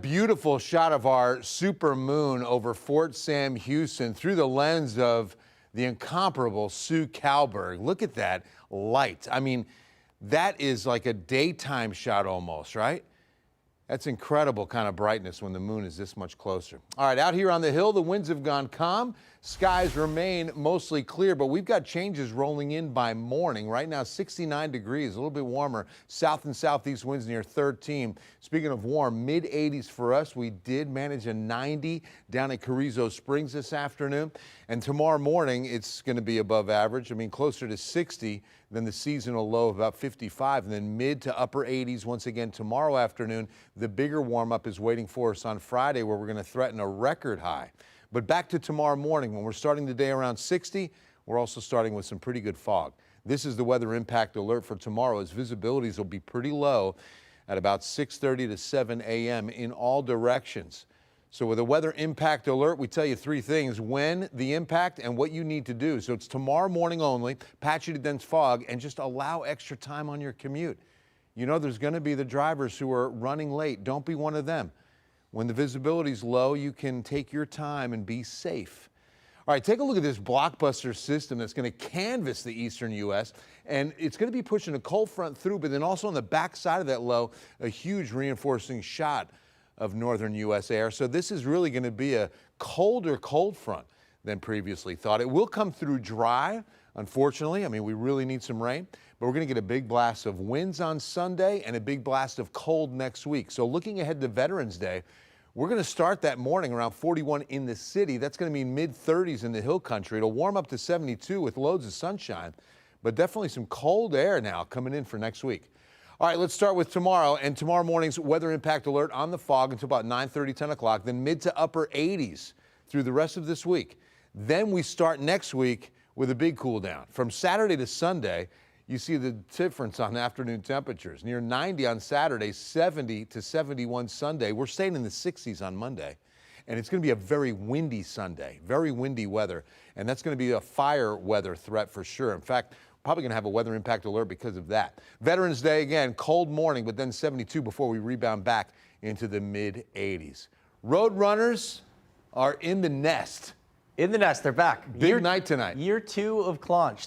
Beautiful shot of our super moon over Fort Sam Houston through the lens of the incomparable Sue Kalberg. Look at that light. I mean, that is like a daytime shot almost, right? That's incredible kind of brightness when the moon is this much closer. All right, out here on the hill, the winds have gone calm. Skies remain mostly clear, but we've got changes rolling in by morning. Right now, 69 degrees, a little bit warmer. South and southeast winds near 13. Speaking of warm, mid-80s for us. We did manage a 90 down at Carrizo Springs this afternoon. And tomorrow morning, it's going to be above average. I mean, closer to 60 than the seasonal low of about 55. And then mid to upper 80s once again tomorrow afternoon. The bigger warm-up is waiting for us on Friday, where we're going to threaten a record high. But back to tomorrow morning, when we're starting the day around 60, we're also starting with some pretty good fog. This is the weather impact alert for tomorrow, as visibilities will be pretty low at about 6:30 to 7 a.m. in all directions. So with a weather impact alert, we tell you three things: when, the impact, and what you need to do. So it's tomorrow morning only, patchy to dense fog, and just allow extra time on your commute. You know there's going to be the drivers who are running late. Don't be one of them. When the visibility is low, you can take your time and be safe. All right, take a look at this blockbuster system that's going to canvass the eastern U.S., and it's going to be pushing a cold front through, but then also on the back side of that low, a huge reinforcing shot of northern U.S. air. So this is really going to be a colder cold front than previously thought. It will come through dry, unfortunately. I mean, we really need some rain, but we're going to get a big blast of winds on Sunday and a big blast of cold next week. So looking ahead to Veterans Day, we're going to start that morning around 41 in the city. That's going to mean mid-30s in the hill country. It'll warm up to 72 with loads of sunshine, but definitely some cold air now coming in for next week. All right, let's start with tomorrow, and tomorrow morning's weather impact alert on the fog until about 9:30, 10 o'clock, then mid to upper 80s through the rest of this week. Then we start next week with a big cool down. From Saturday to Sunday, you see the difference on afternoon temperatures. Near 90 on Saturday, 70 to 71 Sunday. We're staying in the 60s on Monday. And it's going to be a very windy Sunday, very windy weather. And that's going to be a fire weather threat for sure. In fact, probably going to have a weather impact alert because of that. Veterans Day, again, cold morning, but then 72 before we rebound back into the mid-80s. Road runners are in the nest. In the nest, they're back. Big night tonight. Year 2 of Claunch.